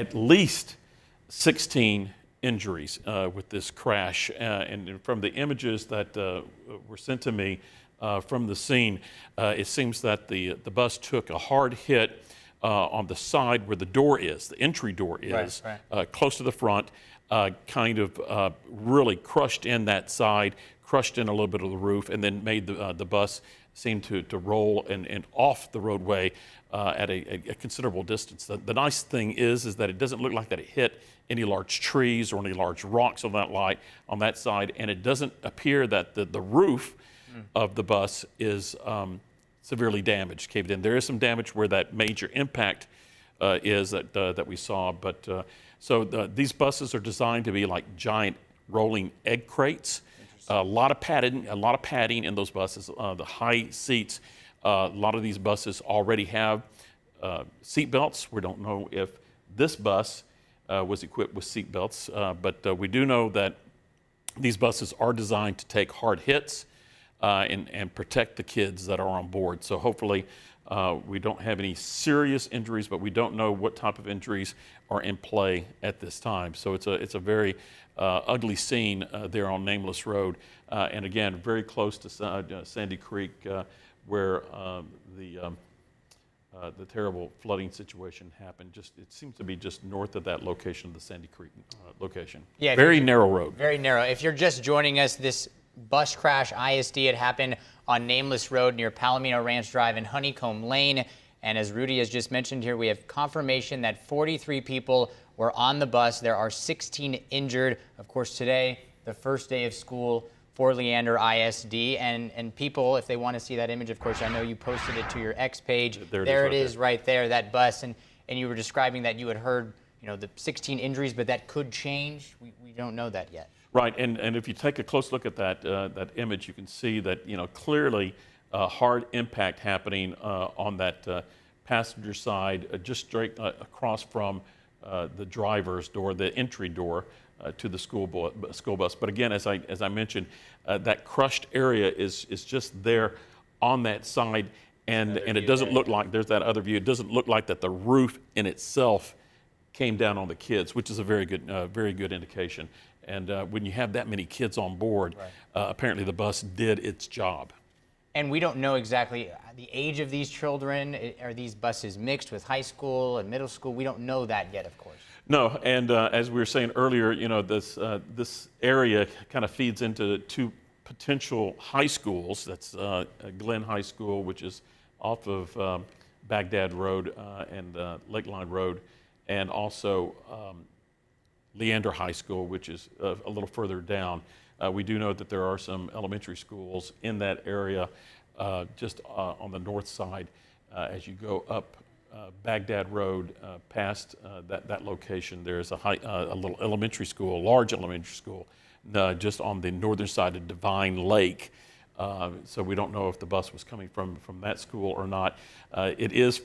at least 16 injuries with this crash. And from the images that were sent to me from the scene, it seems that the bus took a hard hit on the side where the door is, the entry door is, close to the front, kind of really crushed in that side, crushed in a little bit of the roof, and then made the bus seem to roll and off the roadway at a considerable distance. The nice thing is that it doesn't look like that it hit any large trees or any large rocks on that side, and it doesn't appear that the roof of the bus is severely damaged, caved in. There is some damage where that major impact is that we saw, but these buses are designed to be like giant rolling egg crates. A lot of padding in those buses. The high seats. A lot of these buses already have seat belts. We don't know if this bus was equipped with seat belts, but we do know that these buses are designed to take hard hits and protect the kids that are on board. So hopefully we don't have any serious injuries, but we don't know what type of injuries are in play at this time. So it's a very ugly scene there on Nameless Road, and again, very close to Sandy Creek, where the terrible flooding situation happened. It seems to be just north of that location, the Sandy Creek location. Yeah, very narrow road. Very narrow. If you're just joining us, this bus crash, ISD, had happened on Nameless Road near Palomino Ranch Drive and Honeycomb Lane. And as Rudy has just mentioned here, we have confirmation that 43 people were on the bus. There are 16 injured. Of course, today, the first day of school for Leander ISD. And people, if they want to see that image, of course, I know you posted it to your X page. There it is right there, that bus. And you were describing that you had heard, the 16 injuries, but that could change. We don't know that yet. Right, and if you take a close look at that image, you can see that clearly hard impact happening on that passenger side, just straight across from the driver's door, the entry door to the school bus. But again, as I mentioned, that crushed area is just there on that side, and it doesn't look like there's that other view. It doesn't look like that the roof in itself came down on the kids, which is a very good indication. And when you have that many kids on board, apparently the bus did its job. And we don't know exactly the age of these children. Are these buses mixed with high school and middle school? We don't know that yet, of course. No, and as we were saying earlier, this area kind of feeds into two potential high schools. That's Glenn High School, which is off of Baghdad Road and Lakeline Road, and also Leander High School, which is a little further down. We do know that there are some elementary schools in that area just on the north side as you go up Baghdad Road past that location. There's a little elementary school, large elementary school, just on the northern side of Divine Lake. So we don't know if the bus was coming from that school or not. It is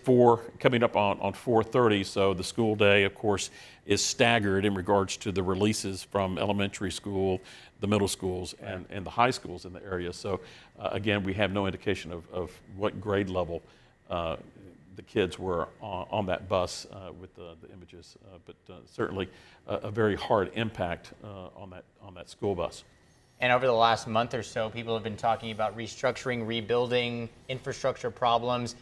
coming up on 4:30, so the school day, of course, is staggered in regards to the releases from elementary school, the middle schools, and the high schools in the area. So again, we have no indication of what grade level the kids were on that bus with the images, but certainly a very hard impact on that school bus. And over the last month or so, people have been talking about restructuring, rebuilding, infrastructure problems.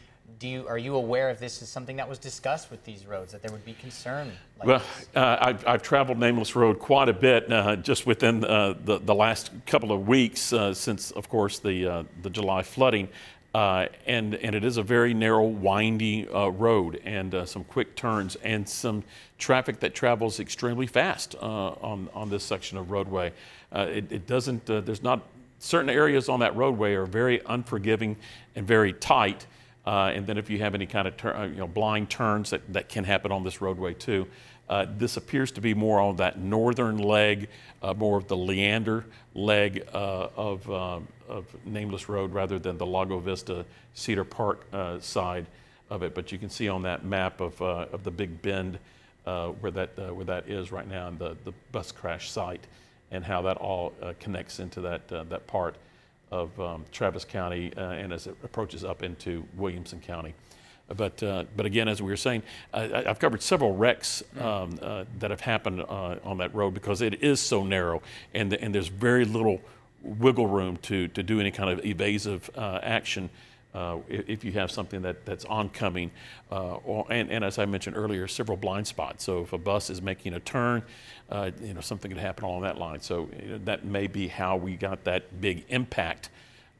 Are you aware if this is something that was discussed with these roads, that there would be concern like this? I've traveled Nameless Road quite a bit just within the last couple of weeks since, of course, the July flooding. And it is a very narrow, windy road, and some quick turns and some traffic that travels extremely fast on this section of roadway. It doesn't. There's not certain areas on that roadway are very unforgiving and very tight. And then if you have any kind of blind turns that can happen on this roadway too. This appears to be more on that northern leg, more of the Leander leg of Nameless Road rather than the Lago Vista Cedar Park side of it. But you can see on that map of the Big Bend where that is right now, and the bus crash site, and how that all connects into that part of Travis County and as it approaches up into Williamson County. But again, as we were saying, I've covered several wrecks that have happened on that road because it is so narrow, and there's very little wiggle room to do any kind of evasive action if you have something that's oncoming. And as I mentioned earlier, several blind spots. So if a bus is making a turn, something could happen along that line. So that may be how we got that big impact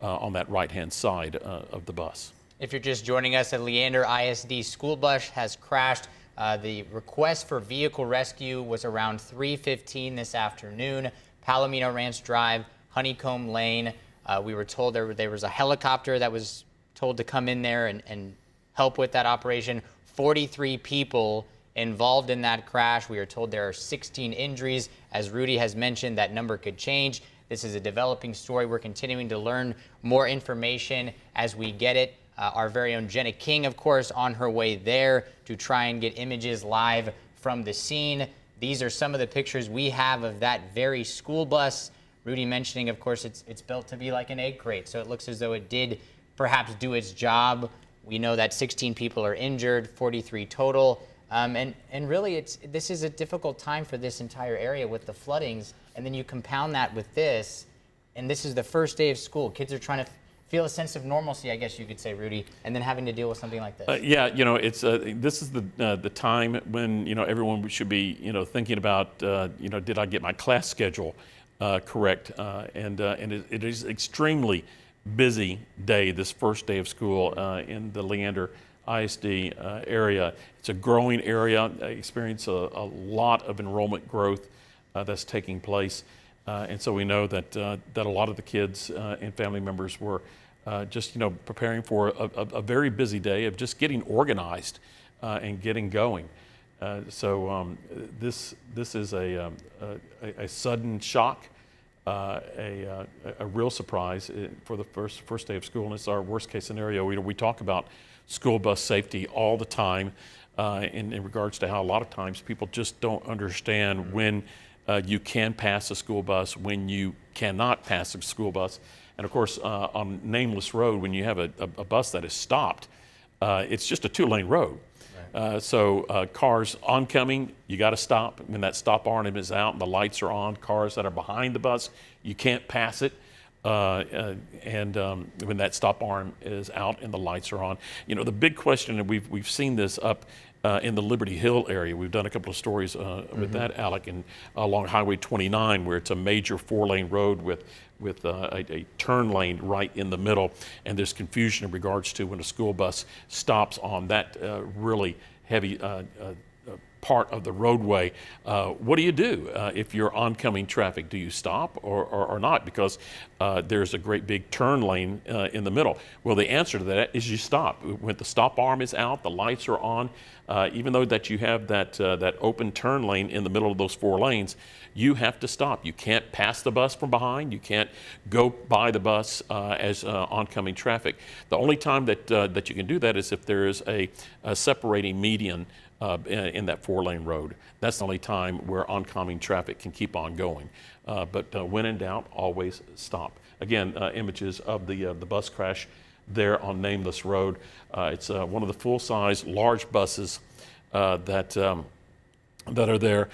on that right-hand side of the bus. If you're just joining us, a Leander ISD school bus has crashed. The request for vehicle rescue was around 3:15 this afternoon. Palomino Ranch Drive, Honeycomb Lane. We were told there was a helicopter that was told to come in there and help with that operation. 43 people involved in that crash. We are told there are 16 injuries. As Rudy has mentioned, that number could change. This is a developing story. We're continuing to learn more information as we get it. Our very own Jenna King, of course, on her way there to try and get images live from the scene. These are some of the pictures we have of that very school bus. Rudy mentioning, of course, it's built to be like an egg crate, so it looks as though it did perhaps do its job. We know that 16 people are injured, 43 total. And really, this is a difficult time for this entire area with the floodings. And then you compound that with this, and this is the first day of school. Kids are trying to feel a sense of normalcy, I guess you could say, Rudy, and then having to deal with something like this. Yeah, it's this is the time when everyone should be thinking about did I get my class schedule correct? And it is extremely busy day, this first day of school in the Leander ISD area. It's a growing area. I experience a lot of enrollment growth that's taking place, and so we know that a lot of the kids and family members were just preparing for a very busy day of just getting organized and getting going. So this is a sudden shock, a real surprise for the first day of school, and it's our worst case scenario. We talk about school bus safety all the time in regards to how a lot of times people just don't understand when you can pass a school bus, when you cannot pass a school bus. And of course, on Nameless Road, when you have a bus that is stopped, it's just a two-lane road. So cars oncoming, you got to stop. When that stop arm is out and the lights are on, cars that are behind the bus, you can't pass it. And when that stop arm is out and the lights are on, the big question, and we've seen this up in the Liberty Hill area. We've done a couple of stories with that, Alec, and along Highway 29, where it's a major four-lane road with a turn lane right in the middle, and there's confusion in regards to when a school bus stops on that really heavy part of the roadway. What do you do if you're oncoming traffic? Do you stop or not? Because there's a great big turn lane in the middle. Well, the answer to that is you stop. When the stop arm is out, the lights are on, even though that you have that open turn lane in the middle of those four lanes, you have to stop. You can't pass the bus from behind. You can't go by the bus as oncoming traffic. The only time that you can do that is if there is a separating median in that four-lane road. That's the only time where oncoming traffic can keep on going. But when in doubt, always stop. Again, images of the bus crash there on Nameless Road. It's one of the full-size, large buses that are there.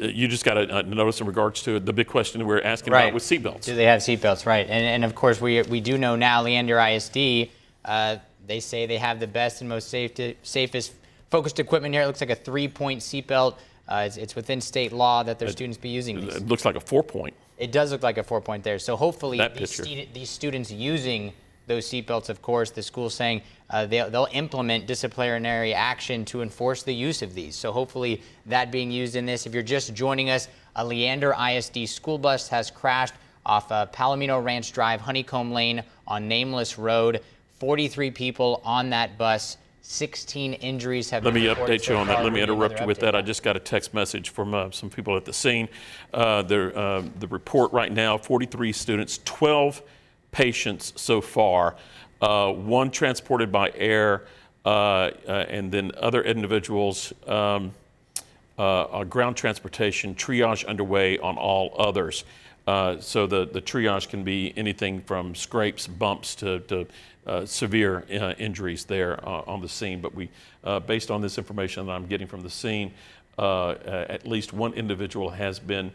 You just got to notice in regards to the big question we're asking about with seatbelts. Do they have seatbelts? Right. And of course, we do know now, Leander ISD, they say they have the best and most safest focused equipment here. It looks like a 3-point seatbelt. It's within state law that their students be using these. It looks like a 4-point. It does look like a 4-point there. So hopefully these students using those seatbelts, of course, the school's saying they'll implement disciplinary action to enforce the use of these. So hopefully that being used in this. If you're just joining us, a Leander ISD school bus has crashed off Palomino Ranch Drive, Honeycomb Lane on Nameless Road. 43 people on that bus. 16 injuries have been reported. Let me update you on that. Let me interrupt you with that. Now. I just got a text message from some people at the scene. The report right now, 43 students, 12 patients so far, 1 transported by air, and then other individuals ground transportation, triage underway on all others. So the triage can be anything from scrapes, bumps to severe injuries there on the scene. But we, based on this information that I'm getting from the scene, at least one individual has been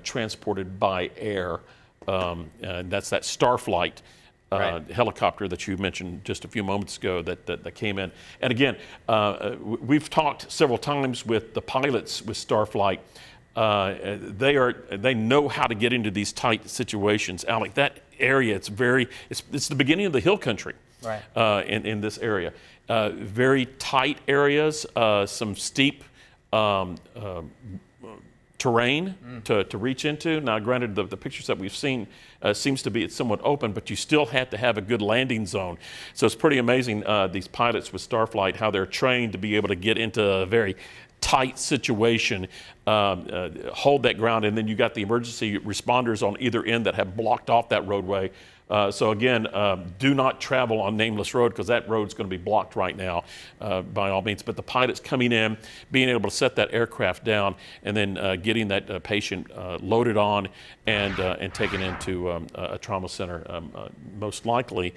transported by air. And that's that Starflight helicopter that you mentioned just a few moments ago that came in. And again, we've talked several times with the pilots with Starflight. They know how to get into these tight situations. Alec, that area, it's the beginning of the hill country in this area. Very tight areas, some steep terrain to reach into. Now, granted, the pictures that we've seen seems to be it's somewhat open, but you still have to have a good landing zone. So it's pretty amazing, these pilots with Starflight, how they're trained to be able to get into a very tight situation, hold that ground, and then you got the emergency responders on either end that have blocked off that roadway. So again, do not travel on Nameless Road because that road's going to be blocked right now by all means. But the pilots coming in, being able to set that aircraft down, and then getting that patient loaded on and taken into a trauma center, most likely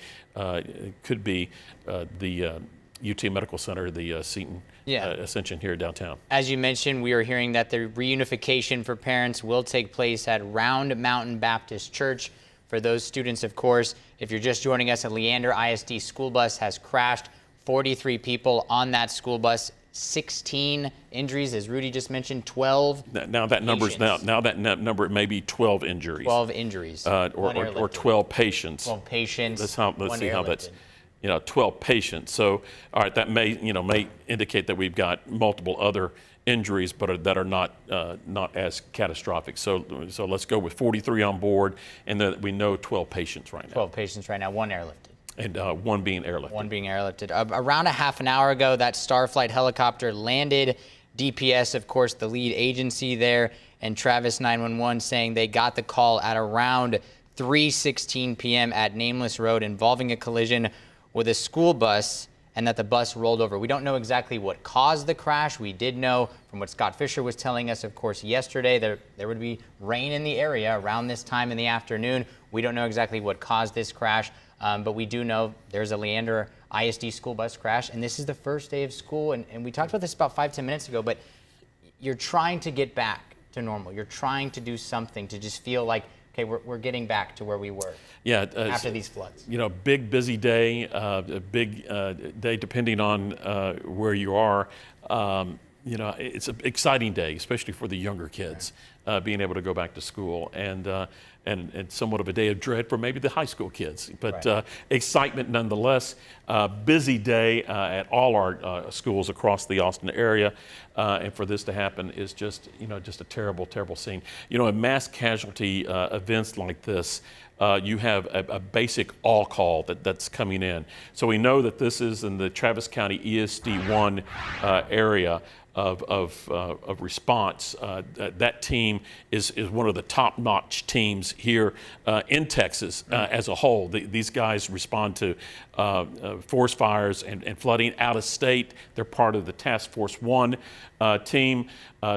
could be the UT Medical Center, the Seton Ascension here downtown. As you mentioned, we are hearing that the reunification for parents will take place at Round Mountain Baptist Church. For those students, of course, if you're just joining us, a Leander ISD school bus has crashed. 43 people on that school bus, 16 injuries, as Rudy just mentioned, 12 Now that number's now that number may be 12 injuries. 12 injuries. Or 12 patients. 12 patients. Let's see how that's 12 patients. So, all right, that may indicate that we've got multiple other injuries, but that are not as catastrophic. So let's go with 43 on board, and then we know 12 patients right now. 12 patients right now, one airlifted. And one being airlifted. One being airlifted. Around a half an hour ago, that Starflight helicopter landed. DPS, of course, the lead agency there, and Travis 911 saying they got the call at around 3:16 p.m. at Nameless Road involving a collision with a school bus, and that the bus rolled over. We don't know exactly what caused the crash. We did know from what Scott Fisher was telling us, of course, yesterday, there would be rain in the area around this time in the afternoon. We don't know exactly what caused this crash, but we do know there's a Leander ISD school bus crash, and this is the first day of school, and we talked about this about 5-10 minutes ago, but you're trying to get back to normal. You're trying to do something to just feel like, okay, we're getting back to where we were after these floods. Big, busy day, a big day depending on where you are. It's an exciting day, especially for the younger kids, being able to go back to school, and somewhat of a day of dread for maybe the high school kids. But excitement nonetheless. Busy day at all our schools across the Austin area, and for this to happen is just a terrible, terrible scene. In mass casualty events like this, you have a basic all call that's coming in. So we know that this is in the Travis County ESD1 area of response. That team is one of the top-notch teams here in Texas as a whole. These guys respond to forest fires and flooding out of state. They're part of the Task Force 1 team.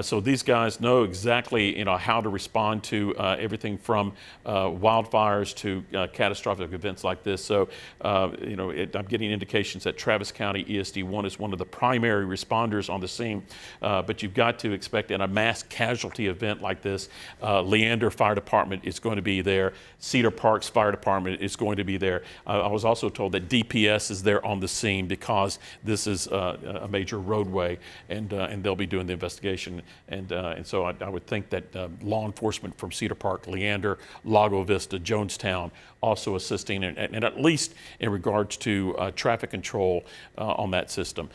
So these guys know exactly how to respond to everything from wildfires to catastrophic events like this. So I'm getting indications that Travis County ESD1 is one of the primary responders on the scene. But you've got to expect in a mass casualty event like this, Leander Fire Department is going to be there. Cedar Park's Fire Department is going to be there. I was also told that DPS is there on the scene because this is a major roadway, and they'll be doing the investigation. And so I would think that law enforcement from Cedar Park, Leander, Lago Vista, Jonestown, also assisting, and at least in regards to traffic control on that system,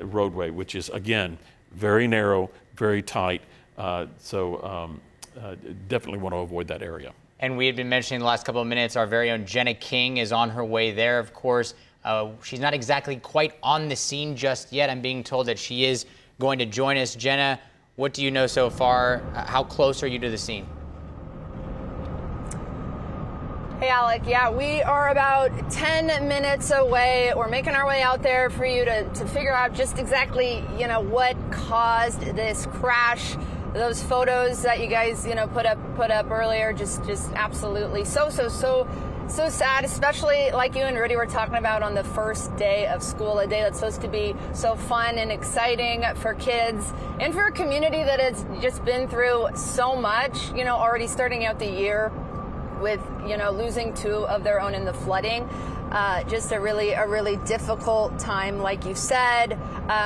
roadway, which is, again, very narrow, very tight. So definitely want to avoid that area. And we had been mentioning the last couple of minutes, our very own Jenna King is on her way there, of course. She's not exactly quite on the scene just yet. I'm being told that she is going to join us. Jenna, what do you know so far? How close are you to the scene? Hey, Alec. Yeah, we are about 10 minutes away. We're making our way out there for you to figure out just exactly, what caused this crash. Those photos that you guys, put up earlier, just absolutely so sad, especially like you and Rudy were talking about on the first day of school, a day that's supposed to be so fun and exciting for kids and for a community that has just been through so much, already starting out the year with, losing 2 of their own in the flooding. Just a really difficult time, like you said.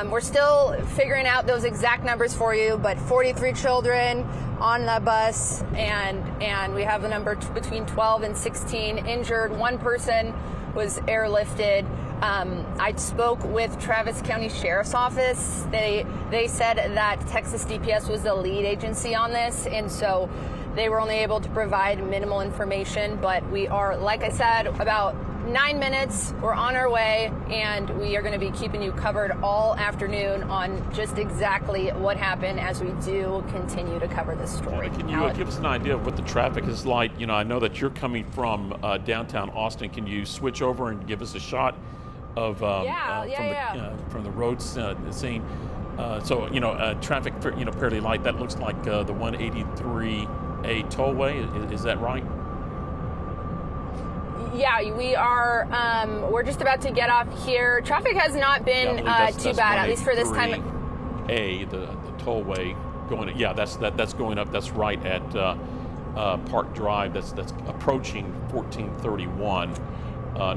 We're still figuring out those exact numbers for you, but 43 children on the bus, and we have the number between 12 and 16 injured. 1 person was airlifted. I spoke with Travis County Sheriff's Office. They said that Texas DPS was the lead agency on this, and so they were only able to provide minimal information, but we are, like I said, about 9 minutes. We're on our way, and we are going to be keeping you covered all afternoon on just exactly what happened as we do continue to cover this story. Can you give us an idea of what the traffic is like? I know that you're coming from downtown Austin. Can you switch over and give us a shot of from the road scene? Traffic fairly light. That looks like the 183A tollway. Is that right? Yeah, we are. We're just about to get off here. Traffic has not been too bad, at least for this time. The tollway going. Yeah, that's going up. That's right at Park Drive. That's approaching 1431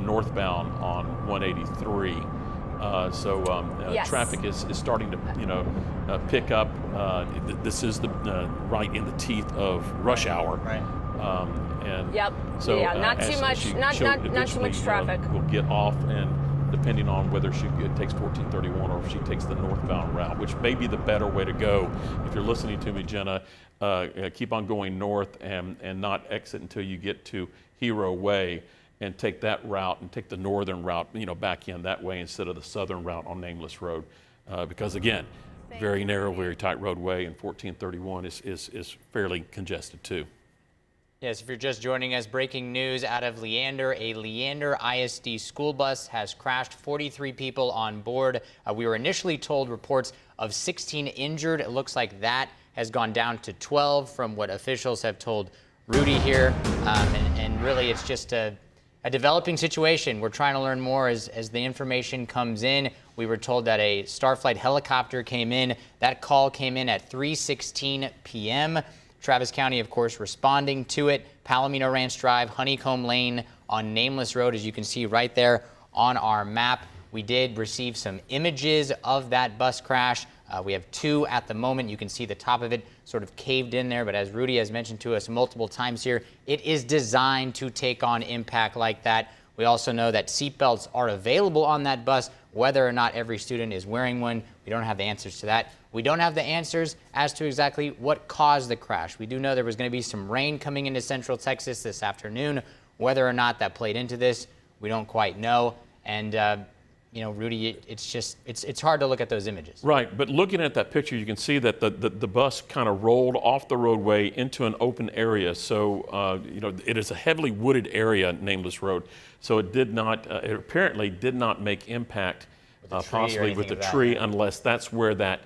northbound on 183. Yes. Traffic is starting to pick up. This is the right in the teeth of rush hour. Right. Yep. So not too much traffic. We'll get off, and depending on whether she takes 1431 or if she takes the northbound route, which may be the better way to go. If you're listening to me, Jenna, keep on going north and not exit until you get to Hero Way, and take that route and take the northern route, back in that way instead of the southern route on Nameless Road, because again, very narrow, very tight roadway, and 1431 is fairly congested too. Yes, if you're just joining us, breaking news out of Leander. A Leander ISD school bus has crashed, 43 people on board. We were initially told reports of 16 injured. It looks like that has gone down to 12 from what officials have told Rudy here. And really, it's just a developing situation. We're trying to learn more as the information comes in. We were told that a Starflight helicopter came in. That call came in at 3:16 p.m. Travis County, of course, responding to it. Palomino Ranch Drive, Honeycomb Lane on Nameless Road, as you can see right there on our map. We did receive some images of that bus crash. We have 2 at the moment. You can see the top of it sort of caved in there, but as Rudy has mentioned to us multiple times here, it is designed to take on impact like that. We also know that seatbelts are available on that bus. Whether or not every student is wearing one, we don't have the answers to that. We don't have the answers as to exactly what caused the crash. We do know there was going to be some rain coming into Central Texas this afternoon. Whether or not that played into this, we don't quite know. And Rudy, it's hard to look at those images. Right, but looking at that picture, you can see that the bus kind of rolled off the roadway into an open area. So, it is a heavily wooded area, Nameless Road. So it apparently did not make impact possibly with the tree, unless that's where that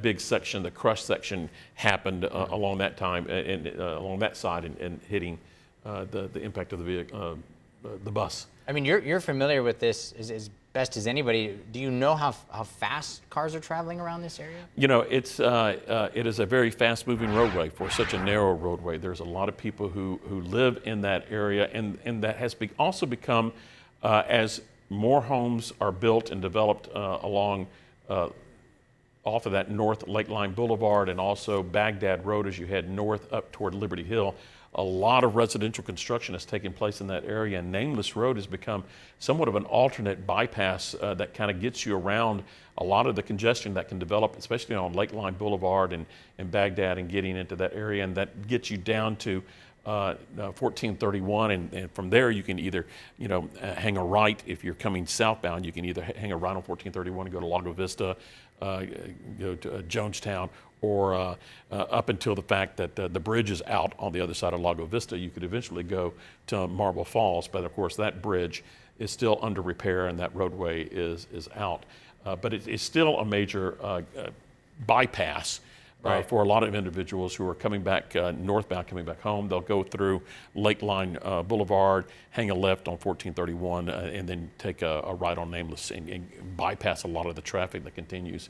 big section, the crush section, happened along that time and along that side and hitting the impact of the bus. I mean, you're familiar with this as best as anybody. Do you know how fast cars are traveling around this area? It is a very fast-moving roadway for such a narrow roadway. There's a lot of people who live in that area, and that has also become, as more homes are built and developed along off of that North Lakeline Boulevard and also Baghdad Road as you head north up toward Liberty Hill. A lot of residential construction has taken place in that area, and Nameless Road has become somewhat of an alternate bypass that kind of gets you around a lot of the congestion that can develop, especially on Lakeline Boulevard and Baghdad and getting into that area, and that gets you down to 1431, and from there you can either hang a right. If you're coming southbound, you can either hang a right on 1431 and go to Lago Vista, to Jonestown, or up until the fact that the bridge is out on the other side of Lago Vista, you could eventually go to Marble Falls. But of course, that bridge is still under repair and that roadway is out. But it's still a major bypass for a lot of individuals who are coming back northbound, coming back home. They'll go through Lakeline Boulevard, hang a left on 1431, and then take a right on Nameless and bypass a lot of the traffic that continues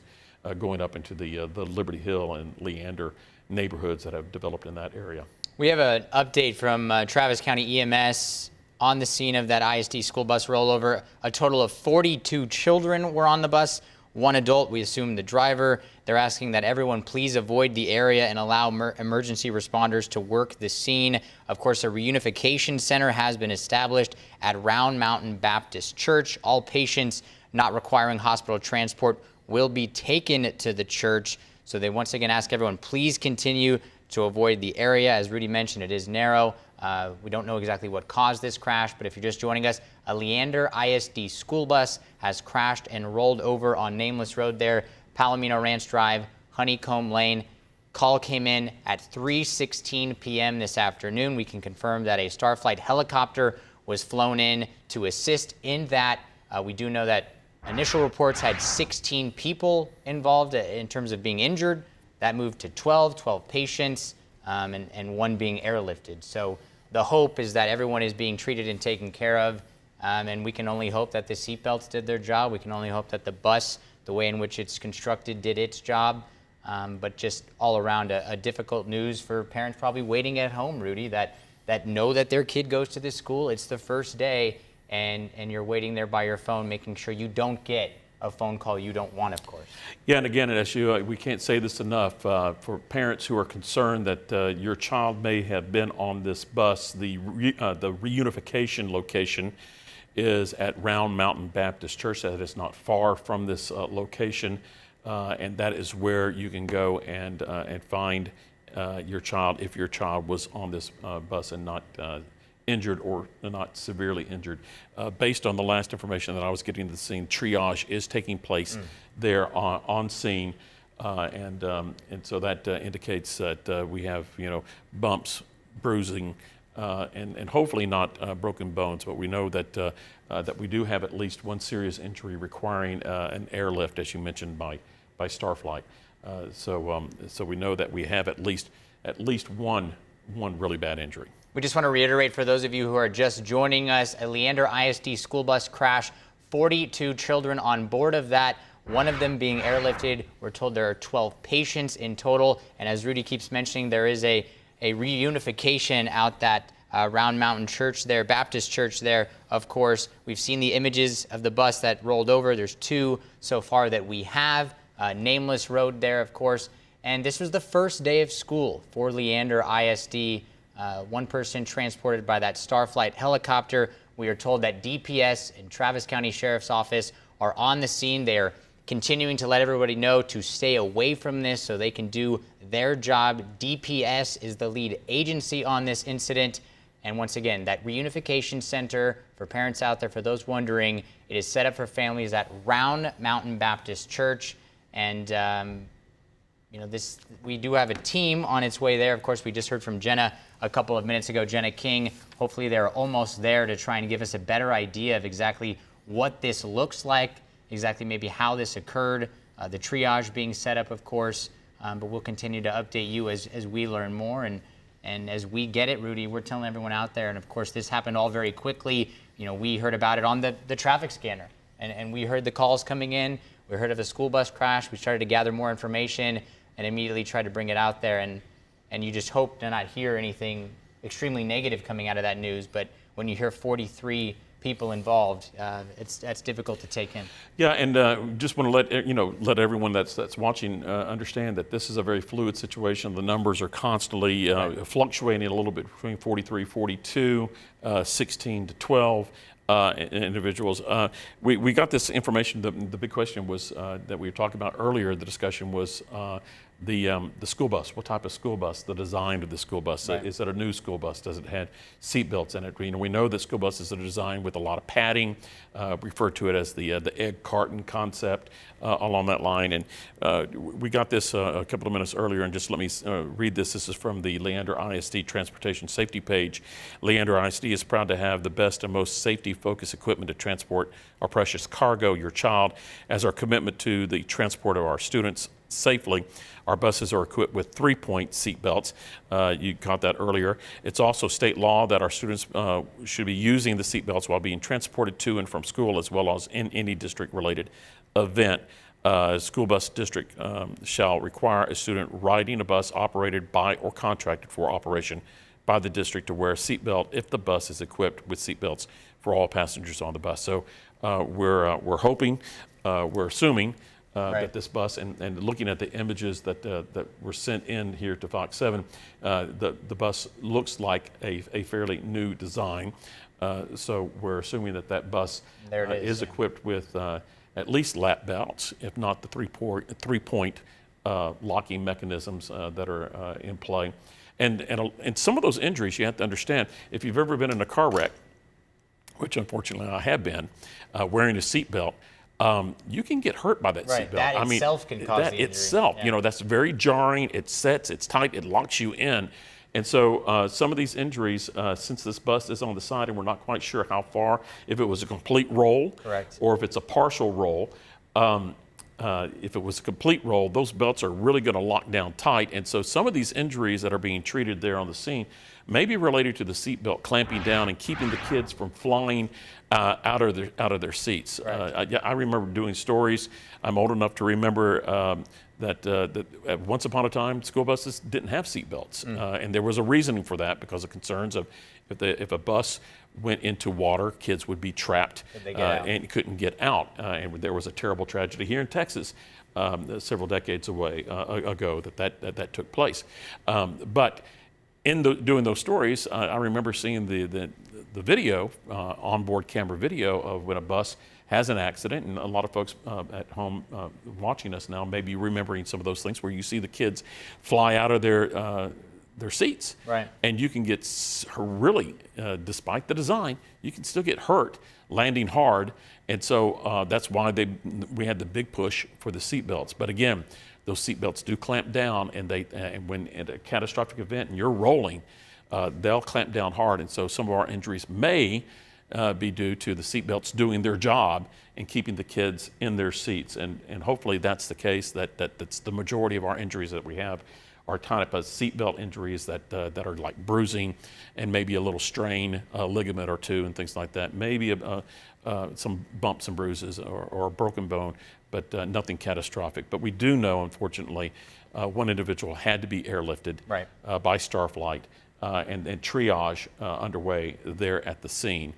going up into the Liberty Hill and Leander neighborhoods that have developed in that area. We have an update from Travis County EMS on the scene of that ISD school bus rollover. A total of 42 children were on the bus. One adult, we assume the driver. They're asking that everyone please avoid the area and allow emergency responders to work the scene. Of course, a reunification center has been established at Round Mountain Baptist Church. All patients not requiring hospital transport will be taken to the church. So they once again ask everyone, please continue to avoid the area. As Rudy mentioned, it is narrow. We don't know exactly what caused this crash, but if you're just joining us, a Leander ISD school bus has crashed and rolled over on Nameless Road there, Palomino Ranch Drive, Honeycomb Lane. Call came in at 3:16 p.m. this afternoon. We can confirm that a Starflight helicopter was flown in to assist in that. We do know that initial reports had 16 people involved in terms of being injured. That moved to 12 patients, and one being airlifted. So the hope is that everyone is being treated and taken care of, and we can only hope that the seatbelts did their job. We can only hope that the bus, the way in which it's constructed, did its job. But just all around a difficult news for parents probably waiting at home, Rudy, that know that their kid goes to this school. It's the first day, and you're waiting there by your phone, making sure you don't get a phone call you don't want, of course. Yeah, and again, SU, we can't say this enough. For parents who are concerned that your child may have been on this bus, the reunification location is at Round Mountain Baptist Church. That is not far from this location, and that is where you can go and find your child if your child was on this bus and not injured or not severely injured. Based on the last information that I was getting to the scene, triage is taking place there on scene, and so that indicates that we have bumps, bruising, and hopefully not broken bones. But we know that that we do have at least one serious injury requiring an airlift, as you mentioned, by Starflight. So we know that we have at least one really bad injury. We just want to reiterate for those of you who are just joining us, a Leander ISD school bus crash, 42 children on board of that, one of them being airlifted. We're told there are 12 patients in total. And as Rudy keeps mentioning, there is a reunification out that Round Mountain Church there, Baptist Church there, of course. We've seen the images of the bus that rolled over. There's two so far that we have. Nameless Road there, of course. And this was the first day of school for Leander ISD. One person transported by that Starflight helicopter. We are told that DPS and Travis County Sheriff's Office are on the scene. They are continuing to let everybody know to stay away from this so they can do their job. DPS is the lead agency on this incident. And once again, that reunification center, for parents out there, for those wondering, it is set up for families at Round Mountain Baptist Church. And we do have a team on its way there. Of course, we just heard from Jenna a couple of minutes ago, Jenna King. Hopefully they're almost there to try and give us a better idea of exactly what this looks like, exactly maybe how this occurred, the triage being set up, of course. But we'll continue to update you as we learn more. And as we get it, Rudy, we're telling everyone out there. And of course, this happened all very quickly. We heard about it on the traffic scanner. And we heard the calls coming in. We heard of a school bus crash. We started to gather more information and immediately tried to bring it out there. And you just hope to not hear anything extremely negative coming out of that news. But when you hear 43 people involved, that's difficult to take in. Yeah, and just want to let everyone that's watching understand that this is a very fluid situation. The numbers are constantly fluctuating a little bit between 43, 42, 16 to 12. Individuals. We got this information. The big question was that we were talking about earlier. The discussion was the school bus. What type of school bus? The design of the school bus. Right. Is it a new school bus? Does it have seat belts in it? We know that school buses are designed with a lot of padding. Refer to it as the egg carton concept along that line. And we got this a couple of minutes earlier, and just let me read this. This is from the Leander ISD Transportation Safety page. Leander ISD is proud to have the best and most safety-focused equipment to transport our precious cargo, your child, as our commitment to the transport of our students safely. Our buses are equipped with 3-point seat belts. You caught that earlier. It's also state law that our students should be using the seat belts while being transported to and from school, as well as in any district-related event. School bus district shall require a student riding a bus operated by or contracted for operation by the district to wear a seat belt if the bus is equipped with seat belts for all passengers on the bus. So we're hoping, we're assuming that this bus, and looking at the images that were sent in here to Fox 7, the bus looks like a fairly new design. So we're assuming that bus is equipped with at least lap belts, if not the three-point locking mechanisms that are in play. And some of those injuries, you have to understand, if you've ever been in a car wreck, which unfortunately I have been, wearing a seatbelt, you can get hurt by that seatbelt. That itself can cause the injury. Itself, you know, that's very jarring. It sets, it's tight, it locks you in. And so some of these injuries, since this bus is on the side and we're not quite sure how far, if it was a complete roll, or if it's a partial roll, if it was a complete roll, those belts are really going to lock down tight. And so some of these injuries that are being treated there on the scene may be related to the seatbelt clamping down and keeping the kids from flying out of their seats. I remember doing stories. I'm old enough to remember that once upon a time, school buses didn't have seatbelts, and there was a reasoning for that because of concerns of if a bus went into water, kids would be trapped and couldn't get out. And there was a terrible tragedy here in Texas several decades ago that took place. But in doing those stories, I remember seeing the video, onboard camera video of when a bus has an accident, and a lot of folks at home watching us now may be remembering some of those things where you see the kids fly out of their seats, and you can get really, despite the design, you can still get hurt landing hard, and so that's why we had the big push for the seat belts. But again, those seat belts do clamp down, and when at a catastrophic event and you're rolling, they'll clamp down hard, and so some of our injuries may be due to the seat belts doing their job and keeping the kids in their seats, and hopefully that's the case. That's the majority of our injuries that we have are type of seatbelt injuries that are like bruising and maybe a little strain, a ligament or two, and things like that. Maybe some bumps and bruises or a broken bone, but nothing catastrophic. But we do know, unfortunately, one individual had to be airlifted by Starflight, and triage underway there at the scene.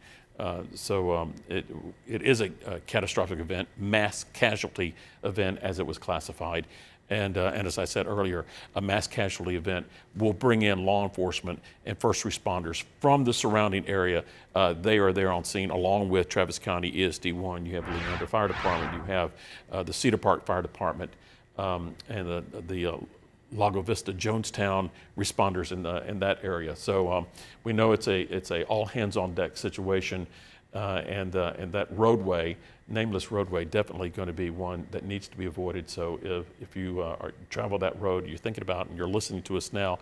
So it is a catastrophic event, mass casualty event as it was classified. And as I said earlier, a mass casualty event will bring in law enforcement and first responders from the surrounding area. They are there on scene along with Travis County ESD1. You have the Leander Fire Department. You have the Cedar Park Fire Department and the Lago Vista, Jonestown responders in that area. So we know it's a all hands on deck situation, and that roadway, nameless roadway, definitely going to be one that needs to be avoided. So if you travel that road, you're thinking about and you're listening to us now,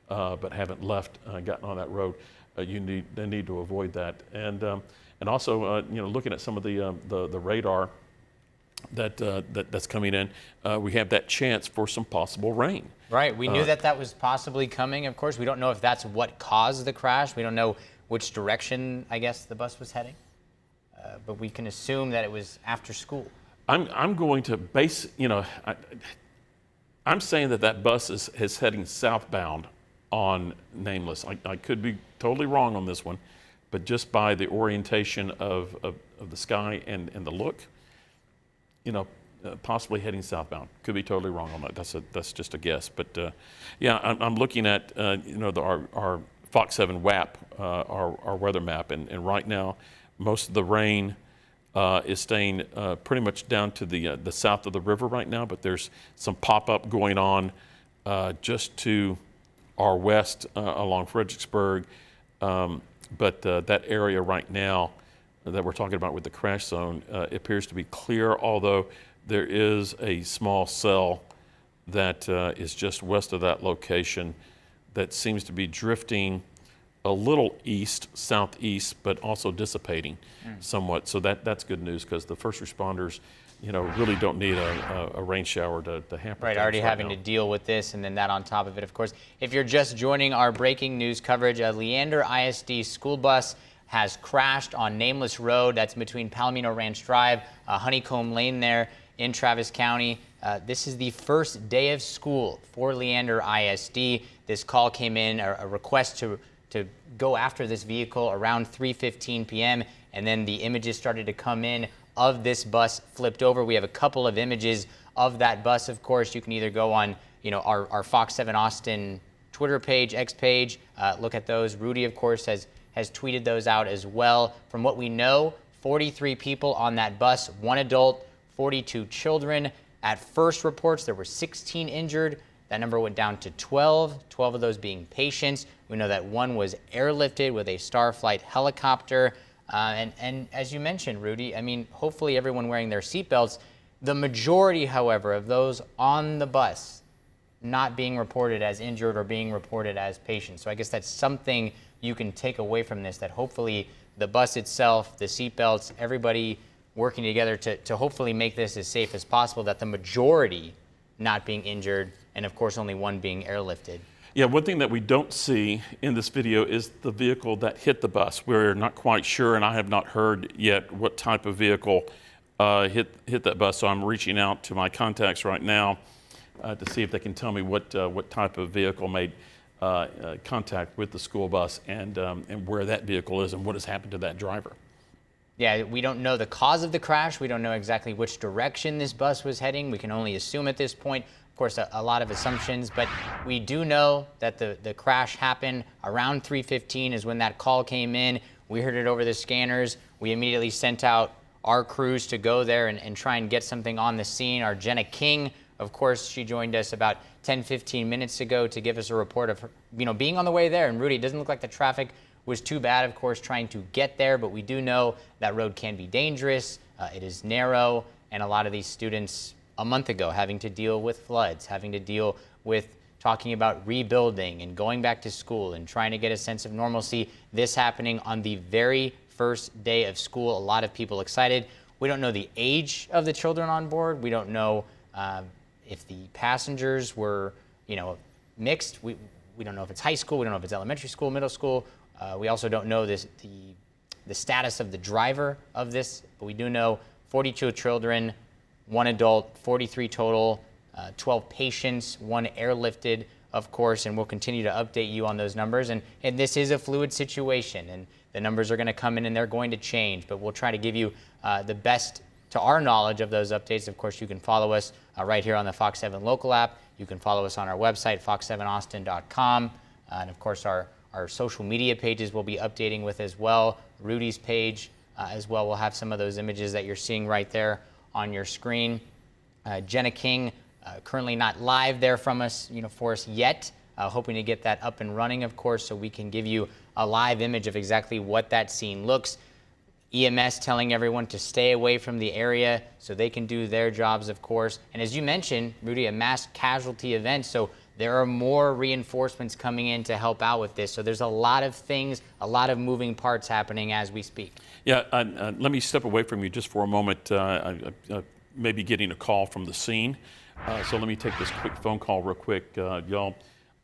but haven't gotten on that road, you need to avoid that. And also looking at some of the radar that's coming in, we have that chance for some possible rain. Right, we knew that was possibly coming, of course. We don't know if that's what caused the crash. We don't know which direction, I guess, the bus was heading. But we can assume that it was after school. I'm going to base, I'm saying that bus is heading southbound on Nameless. I could be totally wrong on this one, but just by the orientation of the sky and the look, possibly heading southbound. Could be totally wrong on that. That's just a guess. But yeah, I'm looking at our Fox 7 WAP, our weather map, and right now most of the rain is staying pretty much down to the south of the river right now. But there's some pop-up going on just to our west along Fredericksburg. But that area right now that we're talking about with the crash zone appears to be clear, although there is a small cell that is just west of that location that seems to be drifting a little east, southeast, but also dissipating somewhat. So that's good news, because the first responders, really don't need a rain shower to hamper Right, things already having now. to deal with this, and then that on top of it, of course. If you're just joining our breaking news coverage, a Leander ISD school bus has crashed on Nameless Road. That's between Palomino Ranch Drive, Honeycomb Lane there in Travis County. This is the first day of school for Leander ISD. This call came in, a request to go after this vehicle around 3:15 p.m. and then the images started to come in of this bus flipped over. We have a couple of images of that bus. Of course, you can either go on, our Fox 7 Austin Twitter page, X page, look at those. Rudy, of course, has tweeted those out as well. From what we know, 43 people on that bus, 1 adult, 42 children. At first reports, there were 16 injured. That number went down to 12 of those being patients. We know that 1 was airlifted with a Starflight helicopter. And as you mentioned, Rudy, I mean, hopefully everyone wearing their seatbelts. The majority, however, of those on the bus not being reported as injured or being reported as patients. So I guess that's something you can take away from this, that hopefully the bus itself, the seatbelts, everybody working together to hopefully make this as safe as possible, that the majority not being injured, and of course only 1 being airlifted. Yeah, one thing that we don't see in this video is the vehicle that hit the bus. We're not quite sure, and I have not heard yet what type of vehicle hit that bus. So I'm reaching out to my contacts right now to see if they can tell me what type of vehicle made contact with the school bus and where that vehicle is and what has happened to that driver. Yeah, we don't know the cause of the crash. We don't know exactly which direction this bus was heading. We can only assume at this point. Of course, a lot of assumptions, but we do know that the crash happened around 3:15 is when that call came in. We heard it over the scanners. We immediately sent out our crews to go there and try and get something on the scene. Our Jenna King, of course, she joined us about 10-15 minutes ago to give us a report of her, being on the way there. And Rudy, it doesn't look like the traffic was too bad, of course, trying to get there, but we do know that road can be dangerous. It is narrow, and a lot of these students a month ago having to deal with floods, having to deal with talking about rebuilding and going back to school and trying to get a sense of normalcy. This happening on the very first day of school. A lot of people excited. We don't know the age of the children on board. We don't know if the passengers were, mixed. We don't know if it's high school. We don't know if it's elementary school, middle school. We also don't know the status of the driver of this, but we do know 42 children, 1 adult, 43 total, 12 patients, 1 airlifted, of course, and we'll continue to update you on those numbers. And this is a fluid situation, and the numbers are going to come in and they're going to change, but we'll try to give you the best to our knowledge of those updates. Of course, you can follow us right here on the Fox 7 local app. You can follow us on our website, fox7austin.com, and of course, our social media pages we'll be updating with as well. Rudy's page as well. We'll have some of those images that you're seeing right there on your screen. Jenna King, currently not live there for us yet. Hoping to get that up and running, of course, so we can give you a live image of exactly what that scene looks. EMS telling everyone to stay away from the area so they can do their jobs, of course. And as you mentioned, Rudy, a mass casualty event, so there are more reinforcements coming in to help out with this. So there's a lot of things, a lot of moving parts happening as we speak. Yeah, let me step away from you just for a moment. Maybe getting a call from the scene. So let me take this quick phone call real quick. Y'all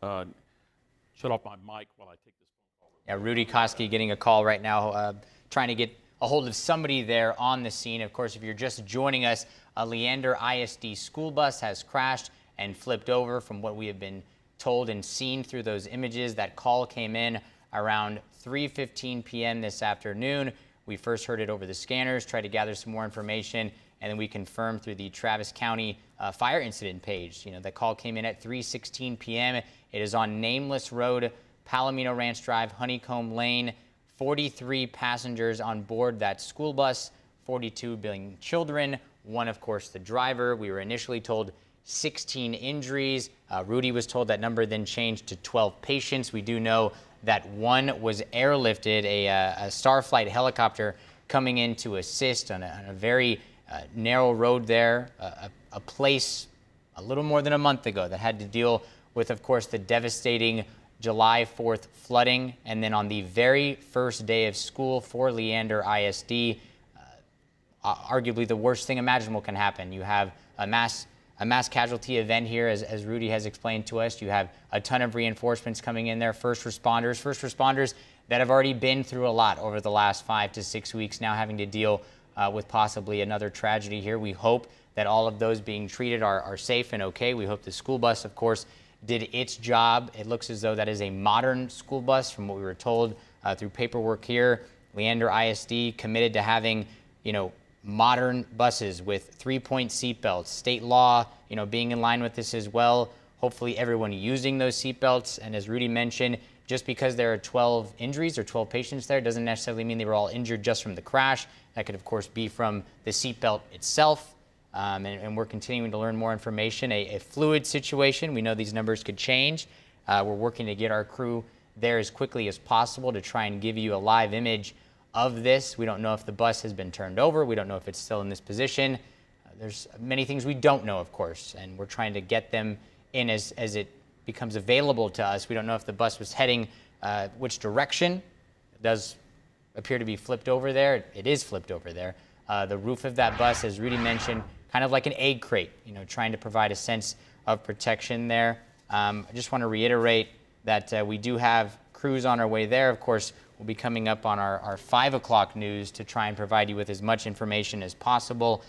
shut off my mic while I take this phone call. Yeah, Rudy Koski getting a call right now, trying to get a hold of somebody there on the scene. Of course, if you're just joining us, a Leander ISD school bus has crashed and flipped over from what we have been told and seen through those images. That call came in around 3:15 p.m. this afternoon. We first heard it over the scanners, tried to gather some more information, and then we confirmed through the Travis County fire incident page. The call came in at 3:16 p.m. It is on Nameless Road, Palomino Ranch Drive, Honeycomb Lane. 43 passengers on board that school bus, 42 being children, 1, of course, the driver. We were initially told 16 injuries. Rudy was told that number then changed to 12 patients. We do know that one was airlifted, a Starflight helicopter coming in to assist on a very narrow road there, a place a little more than a month ago that had to deal with, of course, the devastating July 4th flooding. And then on the very first day of school for Leander ISD, arguably the worst thing imaginable can happen. You have a mass casualty event here, as Rudy has explained to us. You have a ton of reinforcements coming in there, first responders that have already been through a lot over the last 5 to 6 weeks, now having to deal with possibly another tragedy here. We hope that all of those being treated are safe and okay. We hope the school bus, of course, did its job. It looks as though that is a modern school bus from what we were told through paperwork here. Leander ISD committed to having, modern buses with 3-point seatbelts, state law, being in line with this as well. Hopefully everyone using those seatbelts. And as Rudy mentioned, just because there are 12 injuries or 12 patients there doesn't necessarily mean they were all injured just from the crash. That could, of course, be from the seatbelt itself. And we're continuing to learn more information. A fluid situation. We know these numbers could change. We're working to get our crew there as quickly as possible to try and give you a live image of this. We don't know if the bus has been turned over. We don't know if it's still in this position. There's many things we don't know, of course, and we're trying to get them in as it becomes available to us. We don't know if the bus was heading which direction. It does appear to be flipped over there. It is flipped over there. The roof of that bus, as Rudy mentioned, kind of like an egg crate, trying to provide a sense of protection there. I just want to reiterate that we do have crews on our way there. Of course, we'll be coming up on our 5 o'clock news to try and provide you with as much information as possible.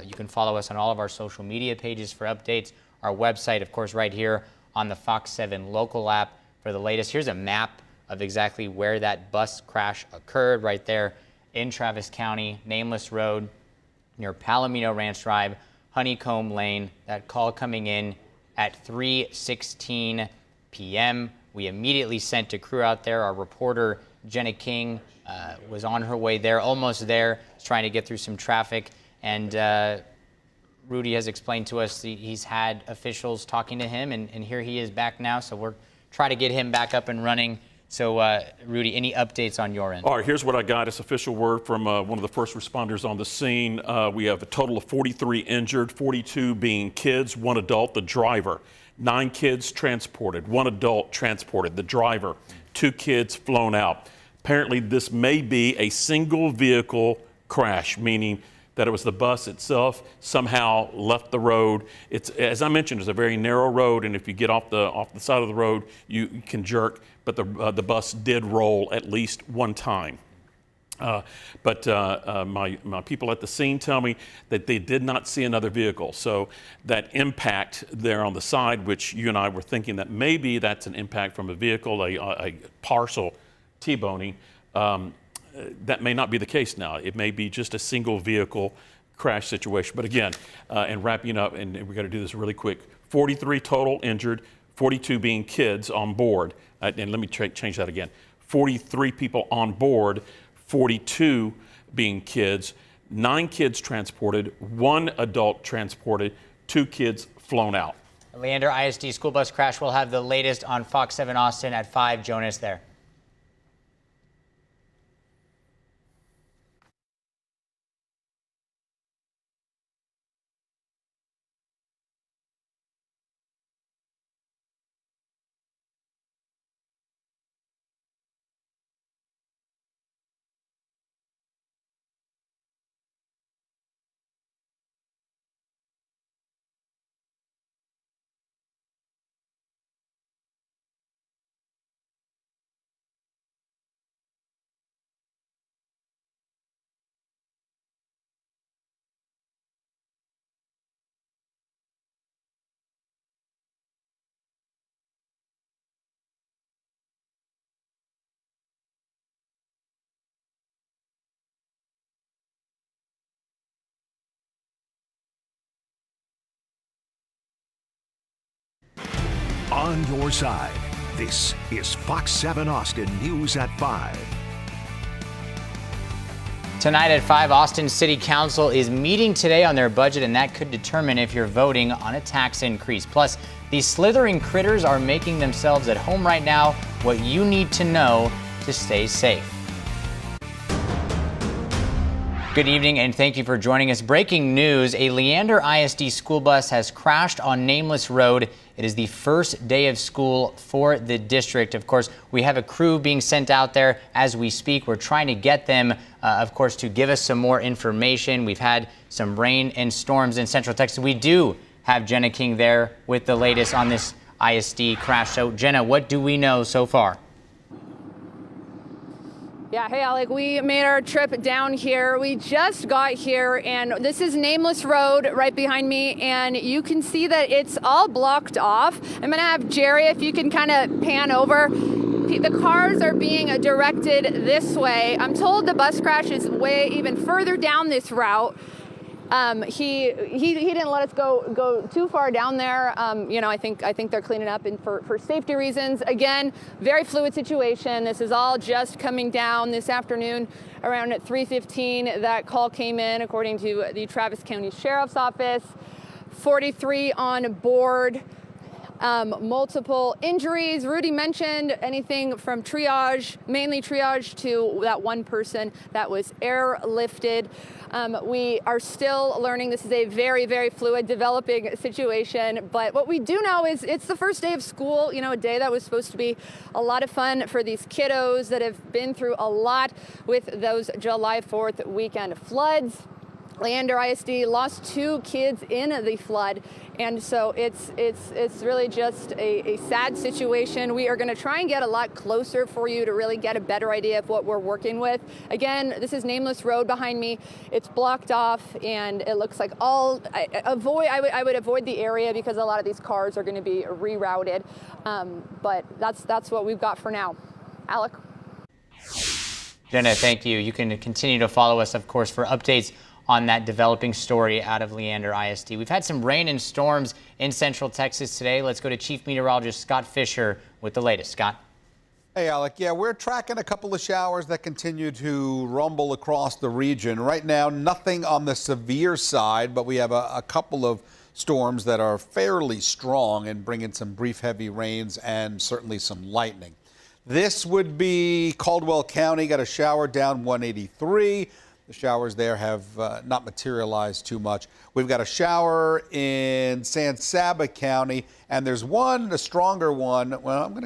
You can follow us on all of our social media pages for updates. Our website, of course, right here on the Fox 7 local app for the latest. Here's a map of exactly where that bus crash occurred, right there in Travis County, Nameless Road, near Palomino Ranch Drive, Honeycomb Lane. That call coming in at 3:16 p.m. We immediately sent a crew out there. Our reporter, Jenna King, was on her way there, almost there, trying to get through some traffic. And Rudy has explained to us he's had officials talking to him, and here he is back now. So we're trying to get him back up and running. So, Rudy, any updates on your end? All right, here's what I got. It's official word from one of the first responders on the scene. We have a total of 43 injured, 42 being kids, 1 adult, the driver. 9 kids transported, 1 adult transported, the driver. 2 kids flown out. Apparently, this may be a single vehicle crash, meaning that it was the bus itself somehow left the road. It's, as I mentioned, it's a very narrow road, and if you get off the side of the road, you can jerk. But the bus did roll at least one time. But my people at the scene tell me that they did not see another vehicle. So that impact there on the side, which you and I were thinking that maybe that's an impact from a vehicle, a partial T-boning, that may not be the case now. It may be just a single vehicle crash situation. But again, and wrapping up, and we're going to do this really quick, 43 total injured, 42 being kids on board. And let me change that again. 43 people on board, 42 being kids, 9 kids transported, 1 adult transported, 2 kids flown out. Leander ISD school bus crash. We'll have the latest on Fox 7 Austin at 5. Jonas there. On your side, this is Fox 7 Austin News at 5. Tonight at 5, Austin City Council is meeting today on their budget, and that could determine if you're voting on a tax increase. Plus, these slithering critters are making themselves at home right now. What you need to know to stay safe. Good evening and thank you for joining us. Breaking news, a Leander ISD school bus has crashed on Nameless Road. It is the first day of school for the district. Of course, we have a crew being sent out there as we speak. We're trying to get them, of course, to give us some more information. We've had some rain and storms in Central Texas. We do have Jenna King there with the latest on this ISD crash. So, Jenna, what do we know so far? Yeah, hey Alec, we made our trip down here. We just got here and this is Nameless Road right behind me, and you can see that it's all blocked off. I'm gonna have Jerry, if you can kind of pan over. The cars are being directed this way. I'm told the bus crash is way even further down this route. He didn't let us go too far down there. You know, I think they're cleaning up and for safety reasons. Again, very fluid situation. This is all just coming down this afternoon around at 3:15. That call came in according to the Travis County Sheriff's Office. 43 on board. Multiple injuries. Rudy mentioned anything from triage, mainly triage, to that one person that was airlifted. We are still learning. This is a very, very fluid, developing situation. But what we do know is it's the first day of school, you know, a day that was supposed to be a lot of fun for these kiddos that have been through a lot with those July 4th weekend floods. Leander ISD lost 2 kids in the flood, and so it's really just a sad situation. We are going to try and get a lot closer for you to really get a better idea of what we're working with. Again, this is Nameless Road behind me. It's blocked off, and it looks like I would avoid the area because a lot of these cars are going to be rerouted. But that's what we've got for now. Alec. Jenna, thank you. You can continue to follow us, of course, for updates on that developing story out of Leander ISD. We've had some rain and storms in Central Texas today. Let's go to Chief Meteorologist Scott Fisher with the latest. Scott. Hey, Alec. Yeah, we're tracking a couple of showers that continue to rumble across the region. Right now, nothing on the severe side, but we have a couple of storms that are fairly strong and bringing some brief heavy rains and certainly some lightning. This would be Caldwell County, got a shower down 183. The showers there have not materialized too much. We've got a shower in San Saba County, and there's one, a stronger one. Well, I'm going to go